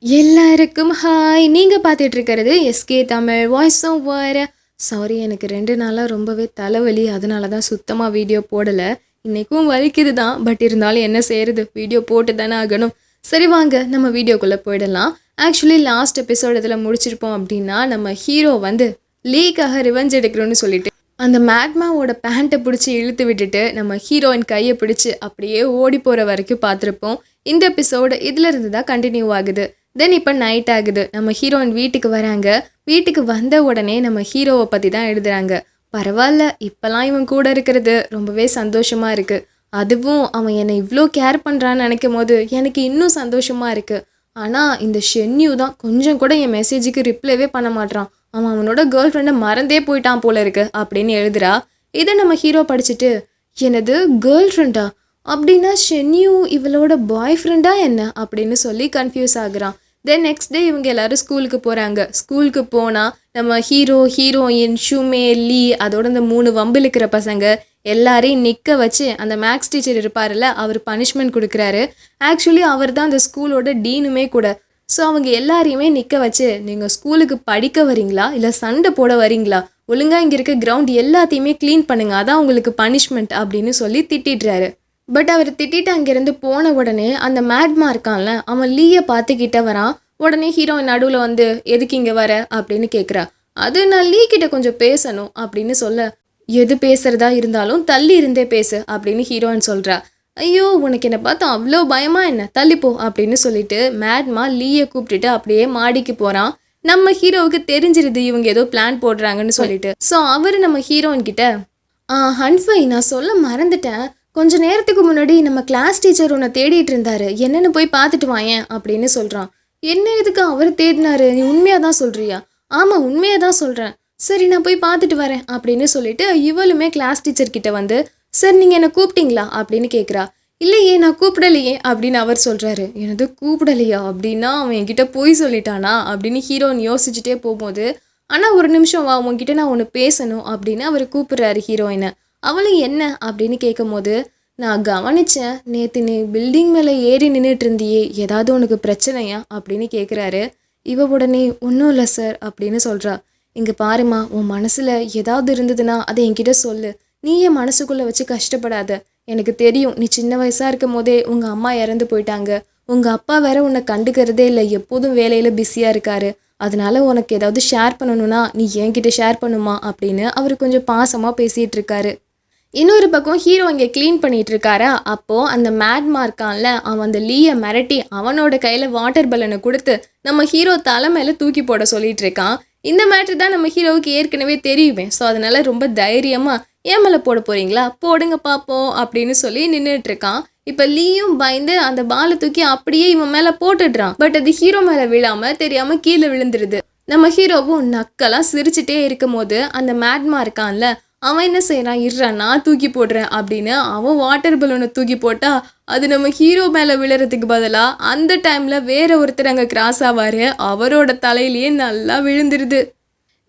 எல்லாருக்கும் ஹாய். நீங்கள் பார்த்துட்டு இருக்கிறது SK Tamil voice over. Sorry, எனக்கு 2 நாளாக ரொம்பவே தலைவலி, அதனால தான் சுத்தமாக வீடியோ போடலை. இன்றைக்கும் வலிக்குது தான், பட் இருந்தாலும் என்ன செய்கிறது, வீடியோ போட்டு தானே ஆகணும். சரி வாங்க நம்ம வீடியோக்குள்ளே போயிடலாம். ஆக்சுவலி லாஸ்ட் எபிசோட் இதில் முடிச்சிருப்போம் அப்படின்னா, நம்ம ஹீரோ வந்து லீக்காக ரிவெஞ்ச் எடுக்கிறோன்னு சொல்லிட்டு அந்த மேக்மாவோட பேண்ட்டை பிடிச்சி இழுத்து விட்டுட்டு நம்ம ஹீரோயின் கையை பிடிச்சி அப்படியே ஓடி போகிற வரைக்கும் பார்த்துருப்போம். இந்த எபிசோடு இதிலிருந்து தான் கண்டினியூ ஆகுது. தென் இப்போ நைட் ஆகுது. நம்ம ஹீரோயின் வீட்டுக்கு வராங்க. வீட்டுக்கு வந்த உடனே நம்ம ஹீரோவை பற்றி தான் எழுதுறாங்க. பரவாயில்ல, இப்போலாம் இவன் கூட இருக்கிறது ரொம்பவே சந்தோஷமாக இருக்குது. அதுவும் அவன் என்னை இவ்வளோ கேர் பண்ணுறான்னு நினைக்கும் போது எனக்கு இன்னும் சந்தோஷமாக இருக்குது. ஆனால் இந்த ஷென்யூ தான் கொஞ்சம் கூட என் மெசேஜுக்கு ரிப்ளைவே பண்ண மாட்டான். அவன் அவனோட கேர்ள் ஃப்ரெண்டை மறந்தே போயிட்டான் போல இருக்கு அப்படின்னு எழுதுறா. இதை நம்ம ஹீரோ படிச்சுட்டு, எனது கேர்ள் ஃப்ரெண்டா? அப்படின்னா ஷென்யூ இவளோட பாய் ஃப்ரெண்டா என்ன அப்படின்னு சொல்லி கன்ஃபியூஸ் ஆகுறான். தென் நெக்ஸ்ட் டே இவங்க எல்லாரும் ஸ்கூலுக்கு போகிறாங்க. ஸ்கூலுக்கு போனால் நம்ம ஹீரோ, ஹீரோயின், ஷுமே, லீ, அதோட இந்த 3 வம்பிழுக்கிற பசங்க எல்லாரையும் நிற்க வச்சு அந்த மேக்ஸ் டீச்சர் இருப்பார்ல, அவர் பனிஷ்மெண்ட் கொடுக்குறாரு. ஆக்சுவலி அவர் தான் அந்த ஸ்கூலோட டீனுமே கூட. ஸோ அவங்க எல்லாரையுமே நிற்க வச்சு, நீங்கள் ஸ்கூலுக்கு படிக்க வரீங்களா இல்லை சண்டை போட வரீங்களா, ஒழுங்காக இங்கே இருக்க கிரவுண்ட் எல்லாத்தையுமே க்ளீன் பண்ணுங்க, அதான் உங்களுக்கு பனிஷ்மெண்ட் அப்படின்னு சொல்லி திட்டிடுறாரு. பட் அவர் திட்டிட்டு அங்கேருந்து போன உடனே அந்த மேட்மா இருக்கான்ல, அவன் லீயை பார்த்துக்கிட்ட வரான். உடனே ஹீரோயின் நடுவில் வந்து, எதுக்கு இங்கே வர அப்படின்னு கேட்குறா. அது நான் லீ கிட்ட கொஞ்சம் பேசணும் அப்படின்னு சொல்ல, எது பேசுகிறதா இருந்தாலும் தள்ளி இருந்தே பேசு அப்படின்னு ஹீரோயின் சொல்கிறா. ஐயோ, உனக்கு என்னை பார்த்தா அவ்வளோ பயமா என்ன, தள்ளிப்போ அப்படின்னு சொல்லிட்டு மேட்மா லீயை கூப்பிட்டுட்டு அப்படியே மாடிக்கு போகிறான். நம்ம ஹீரோவுக்கு தெரிஞ்சிருது இவங்க ஏதோ பிளான் போடுறாங்கன்னு சொல்லிட்டு. ஸோ அவர் நம்ம ஹீரோயின் கிட்ட, ஹன்ஃபை, நான் சொல்ல மறந்துட்டேன், கொஞ்ச நேரத்துக்கு முன்னாடி நம்ம கிளாஸ் டீச்சர் உன்னை தேடிட்டு இருந்தாரு, என்னென்னு போய் பார்த்துட்டு வாயேன் அப்படின்னு சொல்கிறான். என்ன எதுக்கு அவர் தேடினாரு, நீ உண்மையாக தான் சொல்கிறியா? ஆமாம், உண்மையாக தான் சொல்கிறேன். சரி, நான் போய் பார்த்துட்டு வரேன் அப்படின்னு சொல்லிட்டு இவளுமே கிளாஸ் டீச்சர் கிட்ட வந்து, சார் நீங்கள் என்னை கூப்பிட்டீங்களா அப்படின்னு கேட்குறா. இல்லையே, நான் கூப்பிடலையே அப்படின்னு அவர் சொல்கிறாரு. எனது கூப்பிடலையா அப்படின்னா அவன் என்கிட்ட போய் சொல்லிட்டானா அப்படின்னு ஹீரோன்னு யோசிச்சுட்டே போகும்போது, ஆனால் ஒரு நிமிஷம் வா, உன்கிட்ட நான் ஒன்று பேசணும் அப்படின்னு அவர் கூப்பிடுறாரு ஹீரோயினை. அவளும் என்ன அப்படின்னு கேட்கும் போது, நான் கவனித்தேன், நேற்று நீ பில்டிங் மேலே ஏறி நின்றுட்டு இருந்தியே, ஏதாவது உனக்கு பிரச்சனையா அப்படின்னு கேட்குறாரு. இவ உடனே ஒன்றும் இல்லை சார் அப்படின்னு சொல்கிறா. இங்கே பாருமா, உன் மனசில் ஏதாவது இருந்ததுன்னா அதை என்கிட்ட சொல்லு, நீ என் மனசுக்குள்ளே வச்சு கஷ்டப்படாத. எனக்கு தெரியும், நீ சின்ன வயசாக இருக்கும் போதே உங்கள் அம்மா இறந்து போயிட்டாங்க, உங்கள் அப்பா வேற உன்னை கண்டுக்கிறதே இல்லை, எப்போதும் வேலையில் பிஸியாக இருக்காரு, அதனால உனக்கு ஏதாவது ஷேர் பண்ணணும்னா நீ என்கிட்ட ஷேர் பண்ணுமா அப்படின்னு அவர் கொஞ்சம் பாசமாக பேசிகிட்டு இருக்காரு. இன்னொரு பக்கம் ஹீரோ இங்கே க்ளீன் பண்ணிட்டு இருக்காரா. அப்போது அந்த மேட்மா இருக்கான்ல, அவன் அந்த லீயை மிரட்டி அவனோட கையில் வாட்டர் பலனை கொடுத்து நம்ம ஹீரோ தலை மேலே தூக்கி போட சொல்லிட்டு இருக்கான். இந்த மேட்ரு தான் நம்ம ஹீரோவுக்கு ஏற்கனவே தெரியுமே. ஸோ அதனால ரொம்ப தைரியமாக, ஏன் மேலே போட போகிறீங்களா, போடுங்க பார்ப்போம் அப்படின்னு சொல்லி நின்றுட்டு இருக்கான். இப்போ லீயும் பயந்து அந்த பாலை தூக்கி அப்படியே இவன் மேலே போட்டுடுறான். பட் அது ஹீரோ மேலே விழாமல் தெரியாமல் கீழே விழுந்துருது. நம்ம ஹீரோவும் நக்கெல்லாம் சிரிச்சுட்டே இருக்கும் போது அந்த மேட்மா இருக்கான்ல, அவன் என்ன செய்கிறான், இருறான் நான் தூக்கி போடுறேன் அப்படின்னு அவன் வாட்டர் பலூனை தூக்கி போட்டா அது நம்ம ஹீரோ மேலே விழுறதுக்கு பதிலாக அந்த டைமில் வேற ஒருத்தர் அங்கே கிராஸ் ஆவார், அவரோட தலையிலேயே நல்லா விழுந்துருது.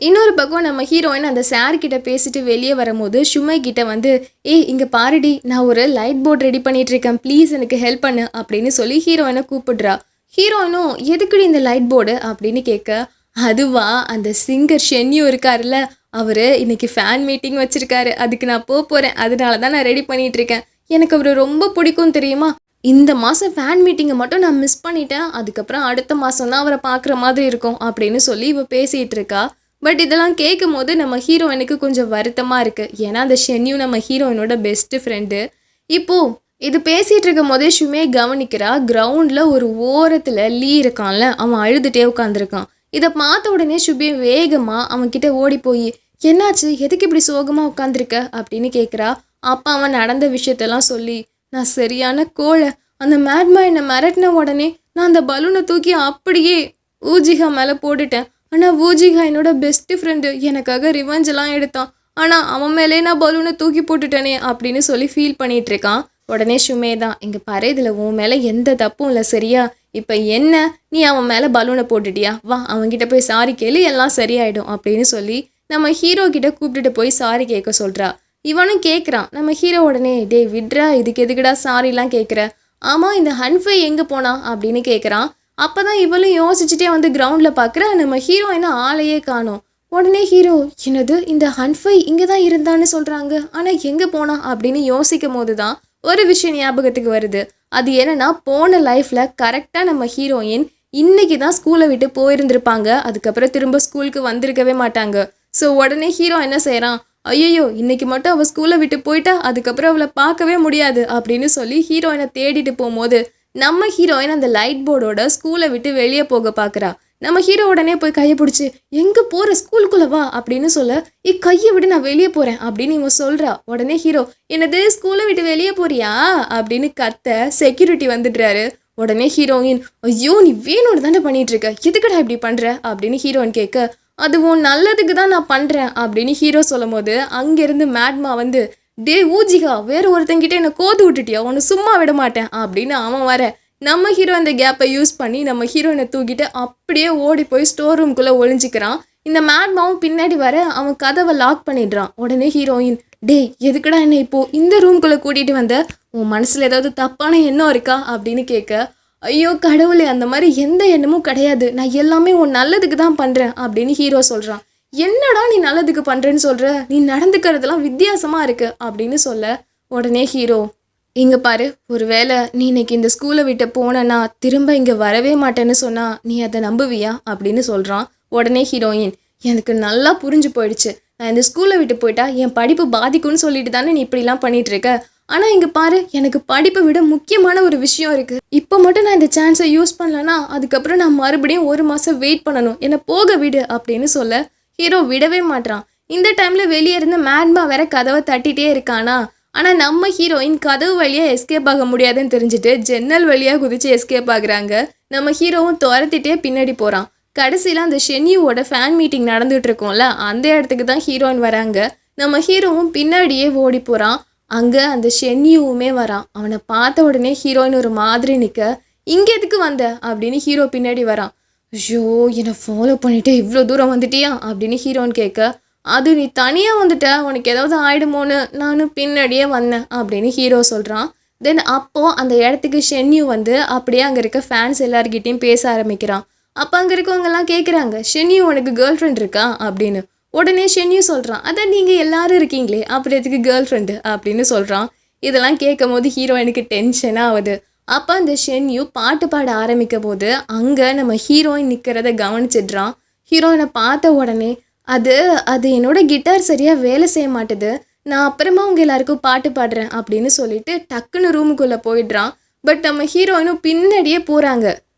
இன்னொரு பக்கம் நம்ம ஹீரோயின் அந்த சார்கிட்ட பேசிட்டு வெளியே வரும்போது ஷுமை கிட்ட வந்து, ஏய் இங்கே பாருடி, நான் ஒரு லைட் போர்ட் ரெடி பண்ணிட்டு இருக்கேன், ப்ளீஸ் எனக்கு ஹெல்ப் பண்ணு அப்படின்னு சொல்லி ஹீரோயினை கூப்பிடுறா. ஹீரோயினும் எதுக்குடி இந்த லைட் போர்டு அப்படின்னு கேட்க, அதுவா அந்த சிங்கர் ஷென்யூ இருக்காருல்ல, அவர் இன்னைக்கு ஃபேன் மீட்டிங் வச்சுருக்காரு, அதுக்கு நான் போகிறேன், அதனால தான் நான் ரெடி பண்ணிகிட்டு இருக்கேன், எனக்கு அவர் ரொம்ப பிடிக்கும் தெரியுமா, இந்த மாதம் ஃபேன் மீட்டிங்கை மட்டும் நான் மிஸ் பண்ணிட்டேன், அதுக்கப்புறம் அடுத்த மாதம் தான் அவரை பார்க்குற மாதிரி இருக்கும் அப்படின்னு சொல்லி இவ பேசிகிட்டு இருக்கா. பட் இதெல்லாம் கேட்கும் போது நம்ம ஹீரோயினுக்கு கொஞ்சம் வருத்தமாக இருக்குது. ஏன்னா அந்த ஷென்யூ நம்ம ஹீரோயினோட பெஸ்ட்டு ஃப்ரெண்டு. இப்போது இது பேசிகிட்டு இருக்கும் போதே ஷுமே கவனிக்கிறா, கிரவுண்டில் ஒரு ஓரத்தில் லீ இருக்கான்ல, அவன் அழுதுகிட்டே உட்காந்துருக்கான். இதை பார்த்த உடனே ஷுபே வேகமாக அவன்கிட்ட ஓடி போய், என்னாச்சு, எதுக்கு இப்படி சோகமாக உட்காந்துருக்க அப்படின்னு கேட்குறா. அப்பா அவன் நடந்த விஷயத்தெல்லாம் சொல்லி, நான் சரியான கோழை, அந்த மேட்மா என்னை மிரட்டின உடனே நான் அந்த பலூனை தூக்கி அப்படியே ஊஜிகா மேலே போட்டுட்டேன். ஆனால் ஊஜிகா என்னோட பெஸ்ட்டு ஃப்ரெண்டு, எனக்காக ரிவெஞ்செல்லாம் எடுத்தான், ஆனால் அவன் மேலே நான் பலூனை தூக்கி போட்டுட்டேனே அப்படின்னு சொல்லி ஃபீல் பண்ணிகிட்டு இருக்கான். உடனே ஷுமே தான், இங்கே பாரு, இதில் உன் மேலே எந்த தப்பும் இல்லை சரியா, இப்போ என்ன, நீ அவன் மேலே பலூனை போட்டுட்டியா, வா அவன்கிட்ட போய் சாரி கேளு, எல்லாம் சரியாயிடும் அப்படின்னு சொல்லி நம்ம ஹீரோ கிட்ட கூப்பிட்டுட்டு போய் சாரி கேட்க சொல்கிறா. இவனும் கேட்குறான். நம்ம ஹீரோ உடனே, டே விட்ரா, இதுக்கு எதுக்குடா சாரிலாம் கேட்குற, ஆமாம் இந்த ஹன்ஃபை எங்கே போனா அப்படின்னு கேட்குறான். அப்பதான் இவளும் யோசிச்சுட்டே வந்து கிரவுண்ட்ல பாக்குற நம்ம ஹீரோயினை ஆளையே காணோம். உடனே ஹீரோ, என்னது இந்த ஹன்ஃபை இங்கே தான் இருந்தான்னு சொல்கிறாங்க, ஆனால் எங்கே போனா அப்படின்னு யோசிக்கும் போது தான் ஒரு விஷயம் ஞாபகத்துக்கு வருது. அது என்னன்னா, போன லைஃப்பில் கரெக்டாக நம்ம ஹீரோயின் இன்னைக்கு தான் ஸ்கூலை விட்டு போயிருந்திருப்பாங்க. அதுக்கப்புறம் திரும்ப ஸ்கூலுக்கு வந்திருக்கவே மாட்டாங்க. ஸோ உடனே ஹீரோ என்ன செய்கிறான், ஐயோ இன்னைக்கு மட்டும் அவள் ஸ்கூலை விட்டு போயிட்டா அதுக்கப்புறம் அவளை பார்க்கவே முடியாது அப்படின்னு சொல்லி ஹீரோயினை தேடிட்டு போகும்போது நம்ம ஹீரோயின் அந்த லைட் போர்டோட ஸ்கூலை விட்டு வெளியே போக பார்க்குறா. நம்ம ஹீரோ உடனே போய் கையை பிடிச்சி, எங்கே போகிற, ஸ்கூலுக்குள்ளே வா அப்படின்னு சொல்ல, கையை விட்டு நான் வெளியே போகிறேன் அப்படின்னு இவன் சொல்கிறா. உடனே ஹீரோ, என்னது ஸ்கூலை விட்டு வெளியே போறியா அப்படின்னு கத்த செக்யூரிட்டி வந்துடுறாரு. உடனே ஹீரோயின், ஐயோ நீ வேணும்னு தானே பண்ணிட்டு இருக்க, எதுக்கடா இப்படி பண்ணுற அப்படின்னு ஹீரோயின் கேட்க, அது உன் நல்லதுக்கு தான் நான் பண்ணுறேன் அப்படின்னு ஹீரோ சொல்லும் போது அங்கேருந்து மேட்மா வந்து, டே ஊஜிகா, வேற ஒருத்தங்கிட்ட என்னை கோது விட்டுட்டியா, உன்னை சும்மா விட மாட்டேன் அப்படின்னு அவன் வர நம்ம ஹீரோ அந்த கேப்பை யூஸ் பண்ணி நம்ம ஹீரோயினை தூக்கிட்டு அப்படியே ஓடி போய் ஸ்டோர் ரூம்குள்ளே ஒளிஞ்சிக்கிறான். இந்த மேட்மாவும் பின்னாடி வர அவன் கதவை லாக் பண்ணிடுறான். உடனே ஹீரோயின், டே எதுக்குடா என்ன இப்போ இந்த ரூம்குள்ளே கூட்டிகிட்டு வந்த, உன் மனசில் ஏதாவது தப்பான எண்ணம் இருக்கா அப்படின்னு கேட்க, ஐயோ கடவுளே அந்த மாதிரி எந்த எண்ணமும் கிடையாது, நான் எல்லாமே உன் நல்லதுக்கு தான் பண்ணுறேன் அப்படின்னு ஹீரோ சொல்கிறான். என்னடா நீ நல்லதுக்கு பண்ணுறேன்னு சொல்கிற, நீ நடந்துக்கிறதுலாம் வித்தியாசமாக இருக்கு அப்படின்னு சொல்ல, உடனே ஹீரோ, இங்கே பாரு, ஒருவேளை நீ இன்னைக்கு இந்த ஸ்கூலை விட்டு போனேன்னா திரும்ப இங்கே வரவே மாட்டேன்னு சொன்னால் நீ அதை நம்புவியா அப்படின்னு சொல்கிறான். உடனே ஹீரோயின், எனக்கு நல்லா புரிஞ்சு போயிடுச்சு, நான் இந்த ஸ்கூலை விட்டு போயிட்டா என் படிப்பு பாதிக்கும்னு சொல்லிட்டு தானே நீ இப்படிலாம் பண்ணிட்டு இருக்க. ஆனால் இங்கே பாரு, எனக்கு படிப்பை விட முக்கியமான ஒரு விஷயம் இருக்குது. இப்போ மட்டும் நான் இந்த சான்ஸை யூஸ் பண்ணலன்னா அதுக்கப்புறம் நான் மறுபடியும் 1 மாதம் வெயிட் பண்ணணும், என்னை போக விடு அப்படின்னு சொல்ல ஹீரோ விடவே மாட்டான். இந்த டைமில் வெளியே இருந்து மேட்மா வேற கதவை தட்டிகிட்டே இருக்கானா. ஆனால் நம்ம ஹீரோயின் கதவு வழியாக எஸ்கேப் ஆக முடியாதுன்னு தெரிஞ்சுட்டு ஜன்னல் வழியாக குதிச்சு எஸ்கேப் ஆகுறாங்க. நம்ம ஹீரோவும் துரத்திட்டே பின்னாடி போகிறான். கடைசியில் அந்த ஷென்யூவோட ஃபேன் மீட்டிங் நடந்துகிட்டு இருக்கோம்ல, அந்த இடத்துக்கு தான் ஹீரோயின் வராங்க. நம்ம ஹீரோவும் பின்னாடியே ஓடி போகிறான். அங்கே அந்த ஷென்யூவுமே வரான். அவனை பார்த்த உடனே ஹீரோயின் ஒரு மாதிரி நிற்க, இங்கே எதுக்கு வந்த அப்படின்னு ஹீரோ பின்னாடி வரான். ஐயோ என்னை ஃபாலோ பண்ணிட்டு இவ்வளோ தூரம் வந்துட்டியா அப்படின்னு ஹீரோயின் கேட்க, அது நீ தனியாக வந்துட்ட, உனக்கு ஏதாவது ஆயிடுமோன்னு நானும் பின்னாடியே வந்தேன் அப்படின்னு ஹீரோ சொல்கிறான். தென் அப்போது அந்த இடத்துக்கு ஷென்யூ வந்து அப்படியே அங்கே இருக்க ஃபேன்ஸ் எல்லாருக்கிட்டையும் பேச ஆரம்பிக்கிறான். அப்போ அங்கே இருக்கவங்கெல்லாம் கேட்குறாங்க, ஷென்யூ உனக்கு கேர்ள் ஃப்ரெண்ட் இருக்கா அப்படின்னு. உடனே ஷென்யூ சொல்கிறான், அதான் நீங்கள் எல்லாரும் இருக்கீங்களே அப்புறம் எதுக்கு கேர்ள் ஃப்ரெண்டு அப்படின்னு சொல்கிறான். இதெல்லாம் கேட்கும் போது ஹீரோ எனக்கு டென்ஷனாக ஆகுது. அப்போ அந்த ஷென்யூ பாட்டு பாட ஆரம்பிக்கும் போது அங்கே நம்ம ஹீரோயின் நிற்கிறத கவனிச்சிடுறான். ஹீரோயினை பார்த்த உடனே, அது என்னோட கிட்டார் சரியாக வேலை செய்ய மாட்டுது, நான் அப்புறமா உங்கள் எல்லாருக்கும் பாட்டு பாடுறேன் அப்படின்னு சொல்லிட்டு டக்குன்னு ரூமுக்குள்ளே போயிடுறான். பட் நம்ம ஹீரோயினும் பின்னாடியே போகிறாங்க.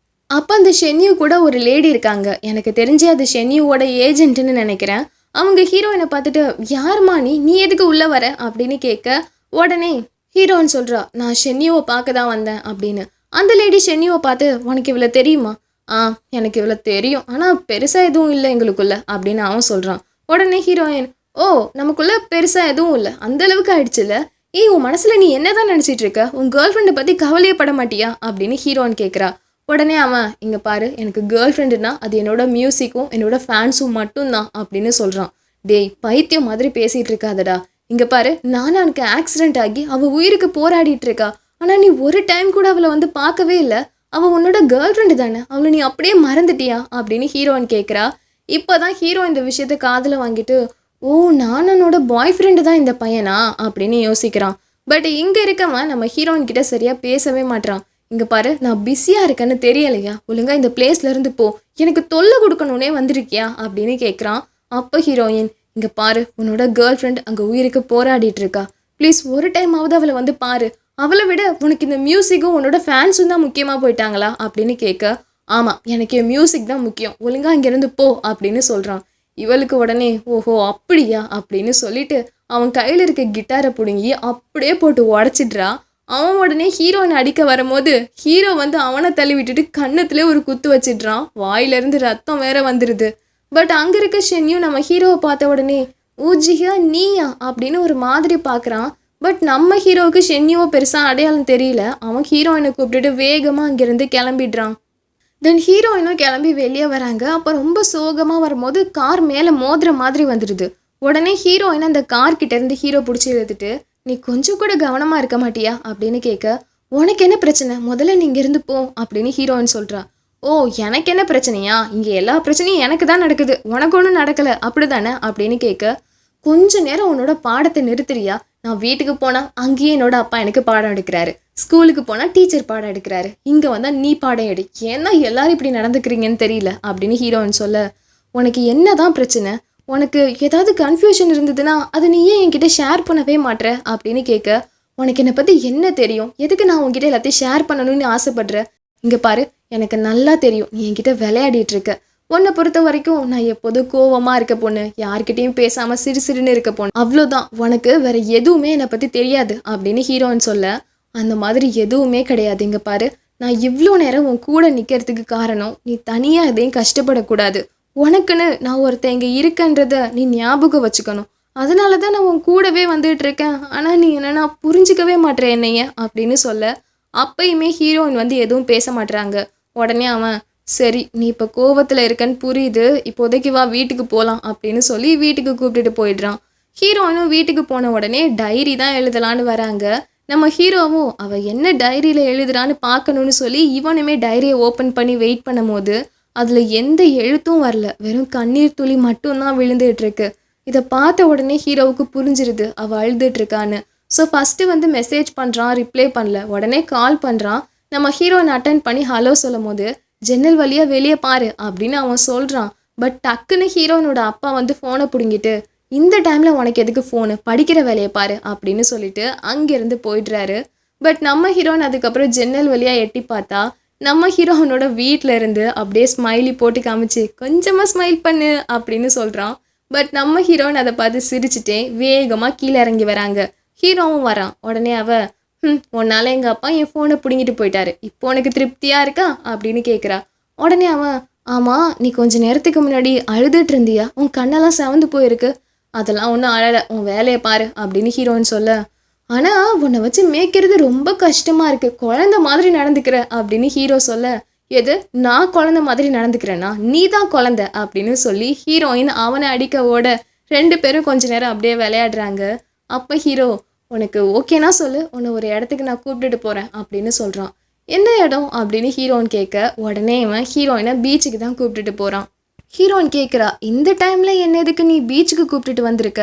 அப்போ அந்த ஷென்யூ கூட ஒரு லேடி இருக்காங்க, எனக்கு தெரிஞ்சு அது ஷென்யூவோட ஏஜென்ட்டுன்னு நினைக்கிறேன். அவங்க ஹீரோயினை பார்த்துட்டு, யாருமா நீ எதுக்கு உள்ளே வர அப்படின்னு கேட்க, உடனே ஹீரோயின் சொல்கிறா, நான் ஷென்யூவை பார்க்க தான் வந்தேன் அப்படின்னு. அந்த லேடி ஷென்யூவை பார்த்து, உனக்கு இவ்வளோ தெரியுமா, எனக்கு இவ்வளோ தெரியும், ஆனால் பெருசாக எதுவும் இல்லை எங்களுக்குள்ள அப்படின்னு அவன் சொல்கிறான். உடனே ஹீரோயின், ஓ நமக்குள்ள பெருசாக எதுவும் இல்லை, அந்தளவுக்கு ஆயிடுச்சுல்ல, உன் மனசில் நீ என்ன தான் நினச்சிட்டு இருக்க, உன் கேர்ள் ஃப்ரெண்டை பற்றி கவலையே பட மாட்டியா அப்படின்னு ஹீரோயின் கேட்குறா. உடனே அவன், இங்கே பாரு, எனக்கு கேர்ள் ஃப்ரெண்டுனா அது என்னோட மியூசிக்கும் என்னோட ஃபேன்ஸும் மட்டும்தான் அப்படின்னு சொல்கிறான். டேய் பைத்தியம் மாதிரி பேசிகிட்டு இருக்காதடா, இங்கே பாரு, எனக்கு ஆக்சிடென்ட் ஆகி அவள் உயிருக்கு போராடிட்டு இருக்கா, ஆனால் நீ ஒரு டைம் கூட அவளை வந்து பார்க்கவே இல்லை, அவள் உன்னோட கேர்ள் ஃப்ரெண்டு தானே, அவளை நீ அப்படியே மறந்துட்டியா அப்படின்னு ஹீரோயின் கேட்குறா. இப்போ தான் ஹீரோ இந்த விஷயத்த காதில் வாங்கிட்டு, ஓ நானனோட பாய் ஃப்ரெண்டு தான் இந்த பையனா அப்படின்னு யோசிக்கிறான். பட் இங்கே இருக்கவன் நம்ம ஹீரோயின் கிட்ட சரியாக பேசவே மாட்டான். இங்கே பாரு, நான் பிஸியாக இருக்கேன்னு தெரியலையா, ஒழுங்கா இந்த பிளேஸ்லேருந்து போ, எனக்கு தொல்லை கொடுக்கணுன்னே வந்திருக்கியா அப்படின்னு கேட்குறான். அப்போ ஹீரோயின், இங்கே பாரு, உன்னோட கேர்ள் ஃப்ரெண்ட் அங்கே உயிருக்கு போராடிட்டு இருக்கா, ப்ளீஸ் ஒரு டைமாவது அவளை வந்து பாரு, அவளை விட உனக்கு இந்த மியூசிக்கும் உன்னோட ஃபேன்ஸும் தான் முக்கியமாக போயிட்டாங்களா அப்படின்னு கேட்க, ஆமாம் எனக்கு என் மியூசிக் தான் முக்கியம், ஒழுங்காக இங்கேருந்து போ அப்படின்னு சொல்கிறான். இவளுக்கு உடனே, ஓஹோ அப்படியா அப்படின்னு சொல்லிட்டு அவன் கையில் இருக்க கிட்டாரை பிடுங்கி அப்படியே போட்டு உடச்சிட்றா. அவன் உடனே ஹீரோனை அடிக்க வரும்போது ஹீரோ வந்து அவனை தள்ளி விட்டுட்டு கன்னத்துலேயே ஒரு குத்து வச்சிடுறான். வாயிலிருந்து ரத்தம் வேற வந்துடுது. பட் அங்கே இருக்க ஷென்யூ நம்ம ஹீரோவை பார்த்த உடனே, ஊஜிகா நீயா அப்படின்னு ஒரு மாதிரி பார்க்குறான். பட் நம்ம ஹீரோவுக்கு ஷென்யூவை பெருசாக அடையாளம் தெரியல. அவன் ஹீரோயினை கூப்பிட்டுட்டு வேகமாக அங்கேருந்து கிளம்பிடுறான். தென் ஹீரோயினும் கிளம்பி வெளியே வராங்க. அப்போ ரொம்ப சோகமாக வரும்போது கார் மேலே மோதுற மாதிரி வந்துடுது. உடனே ஹீரோயின் அந்த கார்கிட்டேருந்து ஹீரோ பிடிச்சி இழுத்துட்டு, நீ கொஞ்சம் கூட கவனமாக இருக்க மாட்டியா அப்படின்னு கேட்க, உனக்கு என்ன பிரச்சனை, முதல்ல நீ இங்கேருந்து போ அப்படின்னு ஹீரோயின் சொல்கிறா. ஓ! எனக்கு என்ன பிரச்சனையா? இங்க எல்லா பிரச்சனையும் எனக்கு தான் நடக்குது. உனக்கு ஒண்ணும் நடக்கல. அப்படிதானே? அப்படின்னு கேட்க, கொஞ்ச நேரம் உன்னோட பாடத்த நிறுத்துறியா? நான் வீட்டுக்கு போனா, அங்கேயே என்னோட அப்பா எனக்கு பாடம் எடுக்குறாரு. ஸ்கூலுக்கு போனா டீச்சர் பாடம் எடுக்குறாரு. இங்க வந்தா நீ பாடம் எடு. ஏன் தான் எல்லாரும் இப்படி நடந்துக்கிறீங்கன்னு தெரியல. அப்படின்னு ஹீரோயின் சொல்ல, உனக்கு என்னதான் பிரச்சனை? உனக்கு ஏதாவது கன்ஃப்யூஷன் இருந்ததுன்னா, அத நீ ஏன் என்கிட்ட ஷேர் பண்ணவே மாட்ற? அப்படின்னு கேட்க, உனக்கு என்ன பத்தி என்ன தெரியும்? எதுக்கு நான் உன்கிட்ட எல்லாத்தையும் ஷேர் பண்ணணும்னு ஆசைப்படுற? இங்க பாரு, எனக்கு நல்லா தெரியும் நீ என்கிட்ட விளையாடிட்டு இருக்க. உன்னை பொறுத்த வரைக்கும் நான் எப்போதும் கோவமா இருக்க பொண்ணு, யார்கிட்டயும் பேசாம சிறுசிறுன்னு இருக்க பொண்ணு, அவ்வளோதான். உனக்கு வேற எதுவுமே என்னை பத்தி தெரியாது அப்படின்னு ஹீரோன்னு சொல்ல, அந்த மாதிரி எதுவுமே கிடையாது. இங்க பாரு, நான் இவ்வளோ நேரம் உன் கூட நிக்கிறதுக்கு காரணம் நீ தனியா எதையும் கஷ்டப்படக்கூடாது. உனக்குன்னு நான் ஒருத்தன் இங்க இருக்கன்றத நீ ஞாபகம் வச்சுக்கணும். அதனால தான் நான் உன் கூடவே வந்துட்டு இருக்கேன். ஆனா நீ என்னன்னா புரிஞ்சுக்கவே மாட்ற என்னைய அப்படின்னு சொல்ல, அப்பயுமே ஹீரோயின் வந்து எதுவும் பேச மாட்றாங்க. உடனே அவன், சரி நீ இப்போ கோவத்தில் இருக்கன்னு புரியுது, இப்போதைக்கு வா வீட்டுக்கு போகலாம் அப்படின்னு சொல்லி வீட்டுக்கு கூப்பிட்டுட்டு போயிடுறான். ஹீரோயினும் வீட்டுக்கு போன உடனே டைரி தான் எழுதலான்னு வராங்க. நம்ம ஹீரோவும் அவள் என்ன டைரியில் எழுதுறான்னு பார்க்கணுன்னு சொல்லி இவனுமே டைரியை ஓப்பன் பண்ணி வெயிட் பண்ணும் போது அதில் எந்த எழுத்தும் வரல, வெறும் கண்ணீர் துளி மட்டும்தான் விழுந்துட்டு இருக்கு. இதை பார்த்த உடனே ஹீரோவுக்கு புரிஞ்சிருது அவள் அழுதுட்டு இருக்கான்னு. ஸோ ஃபஸ்ட்டு வந்து மெசேஜ் பண்ணுறான், ரிப்ளை பண்ணல. உடனே கால் பண்ணுறான். நம்ம ஹீரோயின் அட்டன் பண்ணி ஹலோ சொல்லும் போது, ஜன்னல் வழியாக வெளியே பாரு அப்படின்னு அவன் சொல்கிறான். பட் டக்குன்னு ஹீரோயினோட அப்பா வந்து ஃபோனை பிடுங்கிட்டு, இந்த டைமில் உனக்கு எதுக்கு ஃபோனு, படிக்கிற வேலையை பாரு அப்படின்னு சொல்லிட்டு அங்கேருந்து போயிடுறாரு. பட் நம்ம ஹீரோயின் அதுக்கப்புறம் ஜன்னல் வழியாக எட்டி பார்த்தா, நம்ம ஹீரோயினோட வீட்டில் இருந்து அப்படியே ஸ்மைலி போட்டு காமிச்சு, கொஞ்சமாக ஸ்மைல் பண்ணு அப்படின்னு சொல்கிறான். பட் நம்ம ஹீரோயின் அதை பார்த்து சிரிச்சுட்டே வேகமாக கீழே இறங்கி வராங்க. ஹீரோவும் வரான். உடனே அவ, உன்னால எங்கள் அப்பா என் ஃபோனை பிடுங்கிட்டு போயிட்டாரு, இப்போ உனக்கு திருப்தியாக இருக்கா அப்படின்னு கேட்குறா. உடனே அவன், ஆமாம் நீ கொஞ்ச நேரத்துக்கு முன்னாடி அழுதுட்டு இருந்தியா, உன் கண்ணெல்லாம் செவந்து போயிருக்கு. அதெல்லாம் ஒன்றும் அழலை, உன் வேலையை பாரு அப்படின்னு ஹீரோன்னு சொல்ல, ஆனால் உன்னை வச்சு மேய்க்கிறது ரொம்ப கஷ்டமாக இருக்குது, குழந்த மாதிரி நடந்துக்கிற அப்படின்னு ஹீரோ சொல்ல, எது நான் குழந்த மாதிரி நடந்துக்கிறேன்னா, நீ தான் குழந்த அப்படின்னு சொல்லி ஹீரோயின் அவனை அடிக்க ஓட 2 பேரும் கொஞ்ச நேரம் அப்படியே விளையாடுறாங்க. அப்போ ஹீரோ, உனக்கு ஓகேனா சொல்லு, உன்னை ஒரு இடத்துக்கு நான் கூப்பிட்டுட்டு போகிறேன் அப்படின்னு சொல்கிறான். என்ன இடம் அப்படின்னு ஹீரோயின் கேட்க, உடனே இவன் ஹீரோயினை பீச்சுக்கு தான் கூப்பிட்டுட்டு போகிறான். ஹீரோயின் கேட்குறா, இந்த டைமில் என்ன எதுக்கு நீ பீச்சுக்கு கூப்பிட்டுட்டு வந்திருக்க?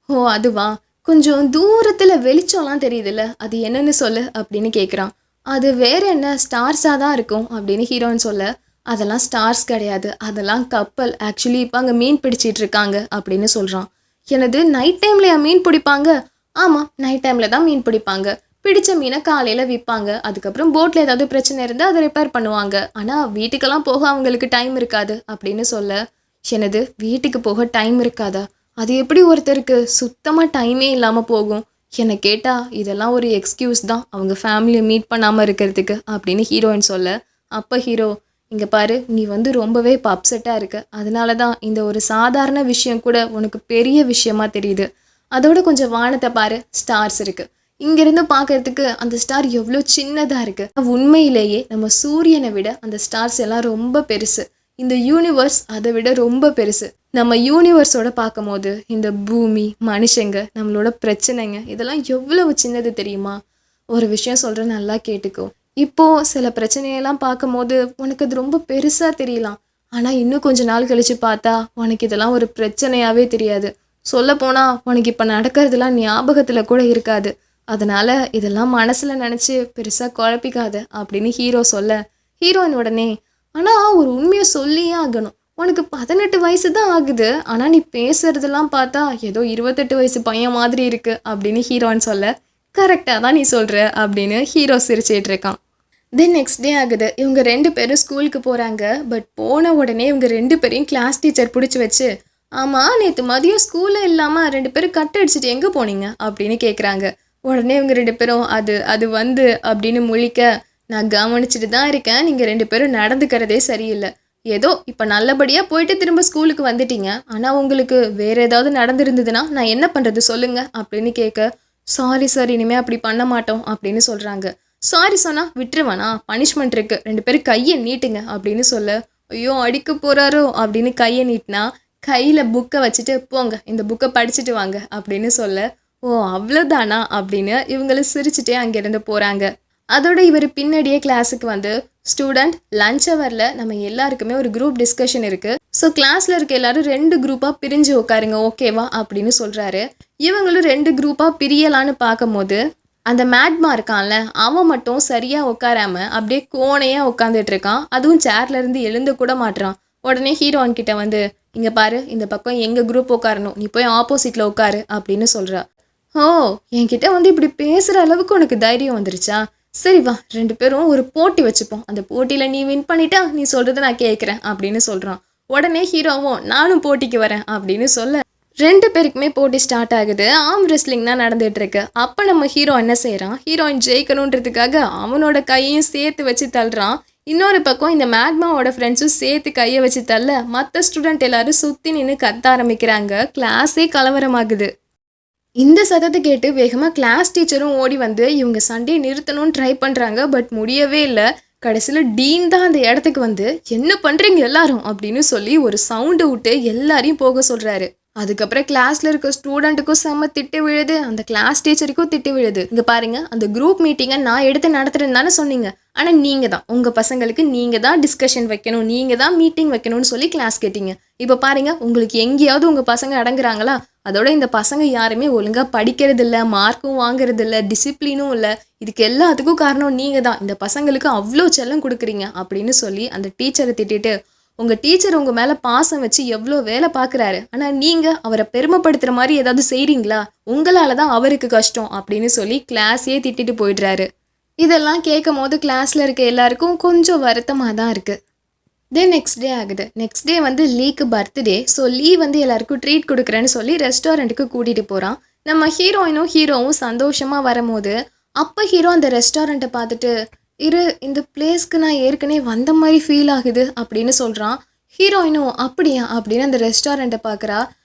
ஓ அதுவா, கொஞ்சம் தூரத்தில் வெளிச்சம்லாம் தெரியுதுல்ல, அது என்னன்னு சொல்லு அப்படின்னு கேட்குறான். அது வேற என்ன, ஸ்டார்ஸாக தான் இருக்கும் அப்படின்னு ஹீரோயின் சொல்ல, அதெல்லாம் ஸ்டார்ஸ் கிடையாது, அதெல்லாம் கப்பல், ஆக்சுவலி இப்போ அங்கே மீன் பிடிச்சிட்டு இருக்காங்க அப்படின்னு சொல்கிறான். எனது நைட் டைம்லையா மீன் பிடிப்பாங்க? ஆமாம் நைட் டைமில் தான் மீன் பிடிப்பாங்க. பிடிச்ச மீனை காலையில் விற்பாங்க. அதுக்கப்புறம் போட்டில் ஏதாவது பிரச்சனை இருந்தால் அதை ரிப்பேர் பண்ணுவாங்க. ஆனால் வீட்டுக்கெல்லாம் போக அவங்களுக்கு டைம் இருக்காது அப்படின்னு சொல்ல, எனது வீட்டுக்கு போக டைம் இருக்காதா? அது எப்படி ஒருத்தருக்கு சுத்தமாக டைமே இல்லாமல் போகும்? என்னை கேட்டால் இதெல்லாம் ஒரு எக்ஸ்கியூஸ் தான் அவங்க ஃபேமிலியை மீட் பண்ணாமல் இருக்கிறதுக்கு அப்படின்னு ஹீரோயின் சொல்ல, அப்போ ஹீரோ, இங்கே பாரு நீ வந்து ரொம்பவே இப்போ அப்செட்டாக இருக்க, அதனால தான் இந்த ஒரு சாதாரண விஷயம் கூட உனக்கு பெரிய விஷயமா தெரியுது. அதோட கொஞ்சம் வானத்தை பாரு, ஸ்டார்ஸ் இருக்குது. இங்கேருந்து பார்க்கறதுக்கு அந்த ஸ்டார் எவ்வளோ சின்னதாக இருக்குது. உண்மையிலேயே நம்ம சூரியனை விட அந்த ஸ்டார்ஸ் எல்லாம் ரொம்ப பெருசு. இந்த யூனிவர்ஸ் அதை விட ரொம்ப பெருசு. நம்ம யூனிவர்ஸோட பார்க்கும் போது இந்த பூமி, மனுஷங்க, நம்மளோட பிரச்சனைங்க இதெல்லாம் எவ்வளவு சின்னது தெரியுமா? ஒரு விஷயம் சொல்கிறேன், நல்லா கேட்டுக்கோ. இப்போது சில பிரச்சனையெல்லாம் பார்க்கும் போது உனக்கு அது ரொம்ப பெருசாக தெரியலாம். ஆனால் இன்னும் கொஞ்ச நாள் கழித்து பார்த்தா உனக்கு இதெல்லாம் ஒரு பிரச்சனையாகவே தெரியாது. சொல்லப்போனால் உனக்கு இப்போ நடக்கிறதுலாம் ஞாபகத்தில் கூட இருக்காது. அதனால் இதெல்லாம் மனசில் நினச்சி பெருசாக குழப்பிக்காத அப்படின்னு ஹீரோ சொல்ல, ஹீரோயின் உடனே, ஆனால் ஒரு உண்மையை சொல்லியே ஆகணும், உனக்கு 18 வயசு தான் ஆகுது, ஆனால் நீ பேசுறதெல்லாம் பார்த்தா ஏதோ 28 வயசு பையன் மாதிரி இருக்குது அப்படின்னு ஹீரோன்னு சொல்ல, கரெக்டாக தான் நீ சொல்கிற அப்படின்னு ஹீரோ சிரிச்சிட்டு இருக்கான். தென் நெக்ஸ்ட் டே ஆகுது. இவங்க 2 பேரும் ஸ்கூலுக்கு போகிறாங்க. பட் போன உடனே இவங்க 2 பேரையும் கிளாஸ் டீச்சர் பிடிச்சி வச்சு, ஆமாம் நேற்று மதியம் ஸ்கூலில் இல்லாமல் 2 பேரும் கட் அடிச்சுட்டு எங்கே போனீங்க அப்படின்னு கேட்குறாங்க. உடனே இவங்க 2 பேரும் அது வந்து அப்படின்னு முழிக்க, நான் கவனிச்சுட்டு தான் இருக்கேன், நீங்கள் 2 பேரும் நடந்துக்கிறதே சரியில்லை. ஏதோ இப்போ நல்லபடியாக போயிட்டு திரும்ப ஸ்கூலுக்கு வந்துட்டீங்க, ஆனால் உங்களுக்கு வேறு ஏதாவது நடந்துருந்ததுன்னா நான் என்ன பண்ணுறது சொல்லுங்கள் அப்படின்னு கேட்க, சாரி சார் இனிமேல் அப்படி பண்ண மாட்டோம் அப்படின்னு சொல்கிறாங்க. சாரி சொன்னால் விட்டுருவானா, பனிஷ்மெண்ட் இருக்குது, 2 பேரும் கையை நீட்டுங்க அப்படின்னு சொல்ல, ஐயோ அடிக்க போகிறாரோ அப்படின்னு கையை நீட்டினா, கையில் புக்கை வச்சுட்டு போங்க இந்த புக்கை படிச்சுட்டு வாங்க அப்படின்னு சொல்ல, ஓ அவ்வளோதானா அப்படின்னு இவங்களை சிரிச்சுட்டே அங்கேருந்து போகிறாங்க. அதோட இவர் பின்னாடியே கிளாஸுக்கு வந்து, ஸ்டூடெண்ட் லஞ்ச் ஹவரில் நம்ம எல்லாருக்குமே ஒரு குரூப் டிஸ்கஷன் இருக்குது. ஸோ கிளாஸில் இருக்க எல்லாரும் 2 குரூப்பாக பிரிஞ்சு உட்காருங்க, ஓகேவா அப்படின்னு சொல்கிறாரு. இவங்களும் 2 குரூப்பாக பிரியலான்னு பார்க்கும்போது அந்த மேட்மா இருக்கான்ல, அவன் மட்டும் சரியாக உட்காராம அப்படியே கோணையாக உட்காந்துட்டு இருக்கான். அதுவும் சேர்லேருந்து எழுந்து கூட மாட்டுறான். உடனே ஹீரோயின் கிட்ட வந்து, இங்கே பாரு, இந்த பக்கம் எங்கள் குரூப் உட்காரணும், நீ போய் ஆப்போசிட்டில் உட்காரு அப்படின்னு சொல்கிறா. ஓ, என்கிட்ட வந்து இப்படி பேசுகிற அளவுக்கு உனக்கு தைரியம் வந்துருச்சா? சரி வா, 2 பேரும் ஒரு போட்டி வச்சுப்போம். அந்த போட்டியில் நீ வின் பண்ணிட்டா நீ சொல்கிறத நான் கேட்குறேன் அப்படின்னு சொல்கிறான். உடனே ஹீரோவும் நானும் போட்டிக்கு வரேன் அப்படின்னு சொல்ல 2 பேருக்குமே போட்டி ஸ்டார்ட் ஆகுது. ஆர்ம் ரெஸ்லிங் தான் நடந்துட்டு இருக்கு. அப்போ நம்ம ஹீரோ என்ன செய்கிறான், ஹீரோயின் ஜெயிக்கணுன்றதுக்காக அவனோட கையையும் சேர்த்து வச்சு தள்ளுறான். இன்னொரு பக்கம் இந்த மேக்மாவோட ஃப்ரெண்ட்ஸும் சேர்த்து கையை வச்சு தள்ள மற்ற ஸ்டூடெண்ட் எல்லாரும் சுற்றி நின்று கத்த ஆரம்பிக்கிறாங்க. கிளாஸே கலவரமாகுது. இந்த சத்தத்தை கேட்டு வேகமாக கிளாஸ் டீச்சரும் ஓடி வந்து இவங்க சண்டையை நிறுத்தணும்னு ட்ரை பண்ணுறாங்க. பட் முடியவே இல்லை. கடைசியில் டீன் தான் அந்த இடத்துக்கு வந்து என்ன பண்ணுறீங்க எல்லாரும் அப்படின்னு சொல்லி ஒரு சவுண்டு விட்டு எல்லாரையும் போக சொல்கிறாரு. அதுக்கப்புறம் கிளாஸில் இருக்க ஸ்டூடெண்ட்டுக்கும் செம்ம திட்டு விழுது, அந்த கிளாஸ் டீச்சருக்கும் திட்டு விழுது. இங்கே பாருங்க, அந்த குரூப் மீட்டிங்கை நான் எடுத்து நடத்துகிறேன்னு தானே சொன்னீங்க, ஆனால் நீங்கள் தான் உங்கள் பசங்களுக்கு நீங்கள் தான் டிஸ்கஷன் வைக்கணும், நீங்கள் தான் மீட்டிங் வைக்கணும்னு சொல்லி கிளாஸ் கேட்டீங்க. இப்போ பாருங்க, உங்களுக்கு எங்கேயாவது உங்கள் பசங்க அடங்குறாங்களா? அதோட இந்த பசங்க யாருமே ஒழுங்காக படிக்கிறது இல்லை, மார்க்கும் வாங்குறது இல்லை, டிசிப்ளினும் இல்லை. இதுக்கு எல்லாத்துக்கும் காரணம் நீங்கள் தான். இந்த பசங்களுக்கு அவ்வளோ செல்லம் கொடுக்குறீங்க அப்படின்னு சொல்லி அந்த டீச்சரை திட்டிட்டு, உங்கள் டீச்சர் உங்கள் மேலே பாசம் வச்சு எவ்வளோ வேலை பார்க்குறாரு, ஆனால் நீங்கள் அவரை பெருமைப்படுத்துகிற மாதிரி ஏதாவது செய்கிறீங்களா? உங்களால் தான் அவருக்கு கஷ்டம் அப்படின்னு சொல்லி கிளாஸையே திட்டிட்டு போயிடுறாரு. இதெல்லாம் கேட்கும் போது கிளாஸில் இருக்க எல்லாருக்கும் கொஞ்சம் வருத்தமாக தான் இருக்குது. நெக்ஸ்ட் டே ஆகுது. நெக்ஸ்ட் டே வந்து லீக்கு பர்த்டே. ஸோ லீ வந்து எல்லாருக்கும் ட்ரீட் கொடுக்குறேன்னு சொல்லி ரெஸ்டாரண்ட்டுக்கு கூட்டிகிட்டு போகிறான். நம்ம ஹீரோவும் சந்தோஷமாக வரும்போது அப்போ ஹீரோ அந்த ரெஸ்டாரண்ட்டை பார்த்துட்டு, இந்த பிளேஸ்க்கு நான் ஏற்கனவே வந்த மாதிரி ஃபீல் ஆகுது அப்படின்னு சொல்கிறான். ஹீரோயினும் அப்படியா அப்படின்னு அந்த ரெஸ்டாரண்ட்டை பார்க்குறா.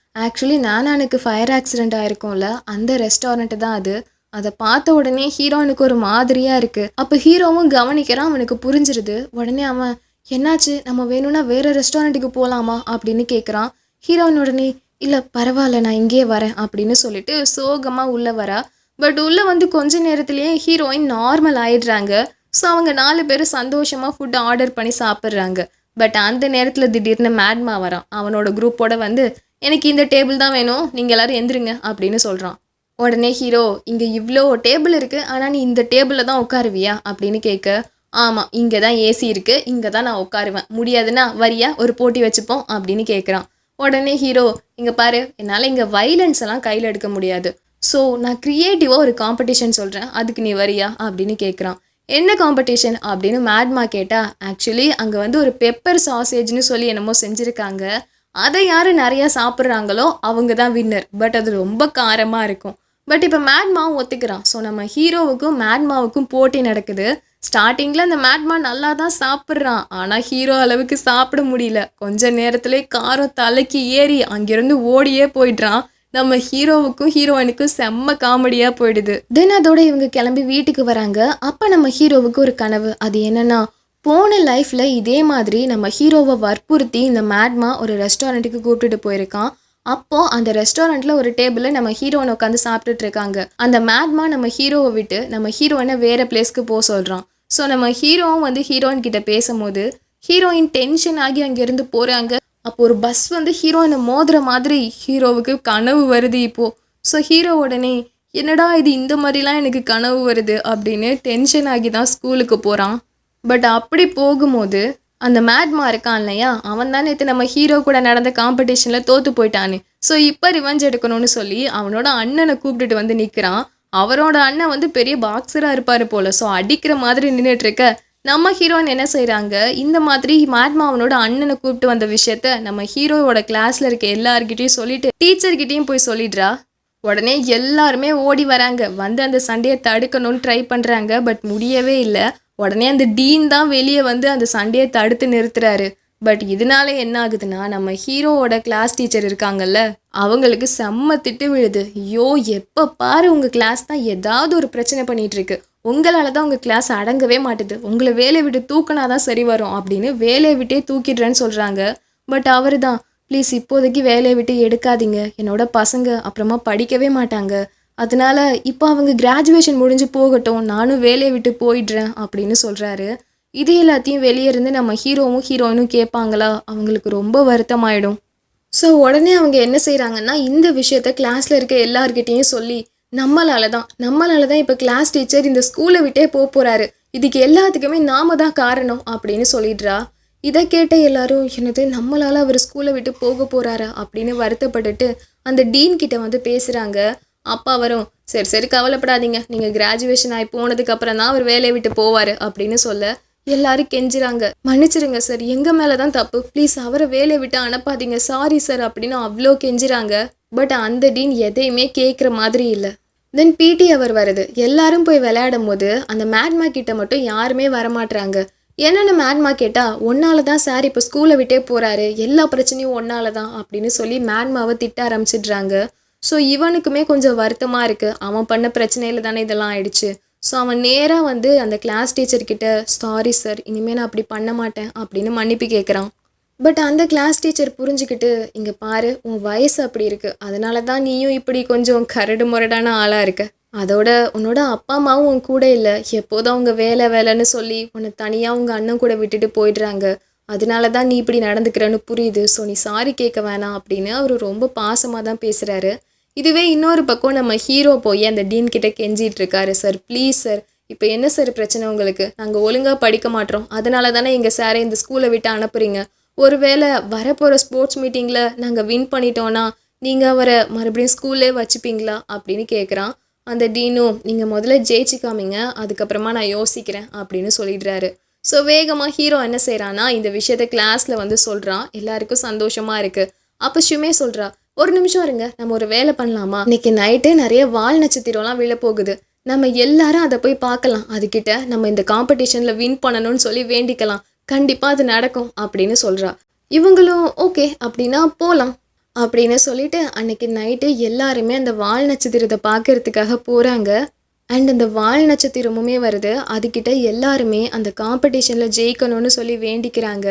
ஆக்சுவலி நானானுக்கு ஃபயர் ஆக்சிடெண்ட் ஆயிருக்கும்ல, அந்த ரெஸ்டாரண்ட்டு தான் அது. அதை பார்த்த உடனே ஹீரோயினுக்கு ஒரு மாதிரியாக இருக்குது. அப்போ ஹீரோவும் கவனிக்கிறான், அவனுக்கு புரிஞ்சிருது. உடனே அவன், என்னாச்சு, நம்ம வேணும்னா வேறு ரெஸ்டாரண்ட்டுக்கு போகலாமா அப்படின்னு கேட்குறான். ஹீரோயின் உடனே, இல்லை பரவாயில்ல, நான் இங்கேயே வரேன் அப்படின்னு சொல்லிட்டு சோகமாக உள்ளே வரா. பட் உள்ளே வந்து கொஞ்ச நேரத்துலேயே ஹீரோயின் நார்மல் ஆயிடுறாங்க. ஸோ அவங்க 4 பேரும் சந்தோஷமாக ஃபுட்டு ஆர்டர் பண்ணி சாப்பிட்றாங்க. பட் அந்த நேரத்தில் திடீர்னு மேட்மா வரான். அவனோட குரூப்போட வந்து, எனக்கு இந்த டேபிள் தான் வேணும், நீங்கள் எல்லோரும் எந்திருங்க அப்படின்னு சொல்கிறான். உடனே ஹீரோ, இங்கே இவ்வளோ டேபிள் இருக்குது, ஆனால் நீ இந்த டேபிளில் தான் உட்காருவியா அப்படின்னு கேட்க, ஆமாம், இங்கே தான் ஏசி இருக்குது, இங்கே தான் நான் உட்காருவேன், முடியாதுன்னா வரியா, ஒரு போட்டி வச்சுப்போம் அப்படின்னு கேட்குறான். உடனே ஹீரோ, இங்கே பாரு, என்னால் இங்கே வைலன்ஸ் எல்லாம் கையில் எடுக்க முடியாது, ஸோ நான் க்ரியேட்டிவாக ஒரு காம்படிஷன் சொல்கிறேன், அதுக்கு நீ வரியா அப்படின்னு கேட்குறான். என்ன காம்படிஷன் அப்படின்னு மேட்மா கேட்டால், ஆக்சுவலி அங்கே வந்து ஒரு பெப்பர் சாசேஜ்னு சொல்லி என்னமோ செஞ்சுருக்காங்க, அதை யார் நிறையா சாப்பிட்றாங்களோ அவங்க தான் வின்னர். பட் அது ரொம்ப காரமாக இருக்கும். பட் இப்போ மேட்மாவும் ஒத்துக்கிறான். ஸோ நம்ம ஹீரோவுக்கும் மேட்மாவுக்கும் போட்டி நடக்குது. ஸ்டார்டிங்கில் அந்த மேட்மா நல்லா தான் சாப்பிட்றான், ஆனால் ஹீரோ அளவுக்கு சாப்பிட முடியல. கொஞ்ச நேரத்துலேயே காரம் தலைக்கு ஏறி அங்கேருந்து ஓடியே போயிடுறான். நம்ம ஹீரோவுக்கும் ஹீரோயினுக்கும் செம்ம காமெடியாக போயிடுது. தென் அதோட இவங்க கிளம்பி வீட்டுக்கு வராங்க. அப்போ நம்ம ஹீரோவுக்கு ஒரு கனவு. அது என்னன்னா, போன லைஃப்பில் இதே மாதிரி நம்ம ஹீரோவை வற்புறுத்தி இந்த மேட்மா ஒரு ரெஸ்டாரண்ட்டுக்கு கூப்பிட்டுட்டு போயிருக்கான். அப்போது அந்த ரெஸ்டாரண்ட்டில் ஒரு டேபிளில் நம்ம ஹீரோனை உட்காந்து சாப்பிட்டுட்டு இருக்காங்க. அந்த மேட்மா நம்ம ஹீரோவை விட்டு நம்ம ஹீரோயினை வேறு பிளேஸ்க்கு போக சொல்கிறான். ஸோ நம்ம ஹீரோவும் வந்து ஹீரோயின் கிட்ட பேசும்போது ஹீரோயின் டென்ஷன் ஆகி அங்கேருந்து போகிறாங்க. அப்போ ஒரு பஸ் வந்து ஹீரோயினை மோதுற மாதிரி ஹீரோவுக்கு கனவு வருது இப்போது. ஸோ ஹீரோ உடனே, என்னடா இது, இந்த மாதிரிலாம் எனக்கு கனவு வருது அப்படின்னு டென்ஷன் ஆகி தான் ஸ்கூலுக்கு போகிறான். பட் அப்படி போகும்போது அந்த மேட்மா இருக்கான் இல்லையா, அவன் தான் நேற்று நம்ம ஹீரோ கூட நடந்த காம்படிஷனில் தோற்று போயிட்டானே. ஸோ இப்போ ரிவெஞ்ச் எடுக்கணும்னு சொல்லி அவனோட அண்ணனை கூப்பிட்டுட்டு வந்து நிற்கிறான். அவரோட அண்ணன் வந்து பெரிய பாக்ஸராக இருப்பார் போல். ஸோ அடிக்கிற மாதிரி நின்றுட்டுருக்க நம்ம ஹீரோயின் என்ன செய்கிறாங்க, இந்த மாதிரி மேட்மா அவனோட அண்ணனை கூப்பிட்டு வந்த விஷயத்த நம்ம ஹீரோவோட கிளாஸில் இருக்க எல்லார்கிட்டையும் சொல்லிட்டு டீச்சர்கிட்டையும் போய் சொல்லிடுறா. உடனே எல்லாருமே ஓடி வராங்க, வந்து அந்த சண்டையை தடுக்கணும்னு ட்ரை பண்ணுறாங்க. பட் முடியவே இல்லை. உடனே அந்த டீன் தான் வெளியே வந்து அந்த சண்டையை தடுத்து நிறுத்துறாரு. பட் இதனால என்ன ஆகுதுன்னா, நம்ம ஹீரோவோட கிளாஸ் டீச்சர் இருக்காங்கல்ல, அவங்களுக்கு செம்ம திட்டு விழுது. ஐயோ, எப்போ பாரு உங்கள் கிளாஸ் தான் ஏதாவது ஒரு பிரச்சனை பண்ணிகிட்டு இருக்கு, உங்களால் தான் உங்கள் கிளாஸ் அடங்கவே மாட்டுது, உங்களை வேலையை விட்டு தூக்கினா தான் சரி வரும் அப்படின்னு வேலையை விட்டே தூக்கிடுறேன்னு சொல்கிறாங்க. பட் அவர் தான், ப்ளீஸ் இப்போதைக்கு வேலையை விட்டு எடுக்காதீங்க, என்னோட பசங்க அப்புறமா படிக்கவே மாட்டாங்க, அதனால இப்போ அவங்க கிராஜுவேஷன் முடிஞ்சு போகட்டும், நானும் வேலையை விட்டு போயிடுறேன் அப்படின்னு சொல்கிறாரு. இது எல்லாத்தையும் வெளியே இருந்து நம்ம ஹீரோவும் ஹீரோயினும் கேட்பாங்களா, அவங்களுக்கு ரொம்ப வருத்தமாயிடும். ஸோ உடனே அவங்க என்ன செய்கிறாங்கன்னா, இந்த விஷயத்த கிளாஸில் இருக்க எல்லார்கிட்டேயும் சொல்லி நம்மளால தான் இப்போ கிளாஸ் டீச்சர் இந்த ஸ்கூலை விட்டே போகிறாரு, இதுக்கு எல்லாத்துக்குமே நாம தான் காரணம் அப்படின்னு சொல்லிடுறா. இதை கேட்ட எல்லாரும், என்னது நம்மளால் அவர் ஸ்கூலை விட்டு போக போகிறாரா அப்படின்னு வருத்தப்பட்டுட்டு அந்த டீன் கிட்ட வந்து பேசுகிறாங்க. அப்பா வரும், சரி சரி கவலைப்படாதீங்க, நீங்கள் கிராஜுவேஷன் ஆகி போனதுக்கு அப்புறம் தான் அவர் வேலையை விட்டு போவார் அப்படின்னு சொல்ல எல்லாரும் கெஞ்சுறாங்க. மன்னிச்சிருங்க சார், எங்கள் மேலே தான் தப்பு, ப்ளீஸ் அவரை வேலையை விட்டு அனுப்பாதீங்க, சாரி சார் அப்படின்னு அவ்வளோ கெஞ்சுறாங்க. பட் அந்த டீன் எதையுமே கேட்குற மாதிரி இல்லை. தென் பிடி அவர் வருது. எல்லாரும் போய் விளையாடும் போது அந்த மேட்மா கிட்ட மட்டும் யாருமே வரமாட்டுறாங்க. என்னென்ன மேட்மா கேட்டால், ஒன்னால தான் சார் இப்போ ஸ்கூலை விட்டே போகிறாரு, எல்லா பிரச்சனையும் ஒன்னால தான் அப்படின்னு சொல்லி மேட்மாவை திட்ட ஆரம்பிச்சிடுறாங்க. ஸோ இவனுக்குமே கொஞ்சம் வருத்தமாக இருக்குது, அவன் பண்ண பிரச்சனையில் தானே இதெல்லாம் ஆயிடுச்சு. ஸோ அவன் நேராக வந்து அந்த கிளாஸ் டீச்சர்கிட்ட, சாரி சார், இனிமேல் நான் அப்படி பண்ண மாட்டேன் அப்படின்னு மன்னிப்பு கேட்குறான். பட் அந்த கிளாஸ் டீச்சர் புரிஞ்சுக்கிட்டு, இங்கே பாரு உன் வயசு அப்படி இருக்குது, அதனால தான் நீயும் இப்படி கொஞ்சம் கரடு முரடான ஆளாக இருக்க. அதோட உன்னோட அப்பா அம்மாவும் உன் கூட இல்லை, எப்போதும் அவங்க வேலை வேலைன்னு சொல்லி உன்னை தனியாக உங்கள் அண்ணன் கூட விட்டுட்டு போயிடுறாங்க, அதனால தான் நீ இப்படி நடந்துக்கிறன்னு புரியுது, ஸோ நீ சாரி கேட்க வேணாம் அப்படின்னு அவர் ரொம்ப பாசமாக தான் பேசுகிறாரு. இதுவே இன்னொரு பக்கம் நம்ம ஹீரோ போய் அந்த டீன் கிட்ட கெஞ்சிட்டு இருக்காரு. சார் ப்ளீஸ் சார், இப்போ என்ன சார் பிரச்சனை உங்களுக்கு, நாங்கள் ஒழுங்காக படிக்க மாட்டோம், அதனால தானே எங்கள் சாரை இந்த ஸ்கூலை விட்டு அனுப்புறீங்க, ஒருவேளை வரப்போகிற ஸ்போர்ட்ஸ் மீட்டிங்கில் நாங்கள் வின் பண்ணிட்டோன்னா நீங்கள் அவரை மறுபடியும் ஸ்கூல்லே வச்சுப்பீங்களா அப்படின்னு கேட்குறான். அந்த டீனும், நீங்கள் முதல்ல ஜெயிச்சு காமிங்க, அதுக்கப்புறமா நான் யோசிக்கிறேன் அப்படின்னு சொல்லிடுறாரு. ஸோ வேகமாக ஹீரோ என்ன செய்கிறான்னா, இந்த விஷயத்த கிளாஸில் வந்து சொல்கிறான். எல்லாருக்கும் சந்தோஷமாக இருக்குது. அப்போ ஷுமே சொல்கிறா, ஒரு நிமிஷம் இருங்க, நம்ம ஒரு வேலை பண்ணலாமா, இன்னைக்கு நைட்டு நிறைய வால் நட்சத்திரம்லாம் விழப்போகுது, நம்ம எல்லாரும் அதை போய் பார்க்கலாம், அதுக்கிட்ட நம்ம இந்த காம்படிஷனில் வின் பண்ணணும்னு சொல்லி வேண்டிக்கலாம், கண்டிப்பாக அது நடக்கும் அப்படின்னு சொல்கிறா. இவங்களும் ஓகே அப்படின்னா போகலாம் அப்படின்னு சொல்லிட்டு அன்னைக்கு நைட்டு எல்லாருமே அந்த வால் நட்சத்திரத்தை பார்க்கறதுக்காக போகிறாங்க. அண்ட் அந்த வால் நட்சத்திரமுமே வருது. அதுக்கிட்ட எல்லாருமே அந்த காம்படிஷனில் ஜெயிக்கணும்னு சொல்லி வேண்டிக்கிறாங்க.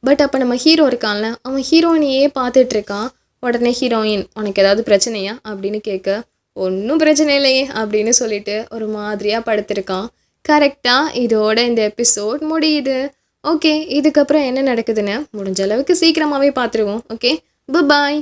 பட் அப்போ நம்ம ஹீரோ இருக்கான்ல, அவன் ஹீரோயினையே பார்த்துட்ருக்கான். உடனே ஹீரோயின், உனக்கு ஏதாவது பிரச்சனையா அப்படின்னு கேட்க, ஒன்றும் பிரச்சனை இல்லையே அப்படின்னு சொல்லிட்டு ஒரு மாதிரியாக படுத்திருக்கான். கரெக்டாக இதோட இந்த எபிசோட் முடியுது. ஓகே, இதுக்கப்புறம் என்ன நடக்குதுன்னு முடிஞ்ச அளவுக்கு சீக்கிரமாகவே பார்த்துருவோம். ஓகே, பாய்.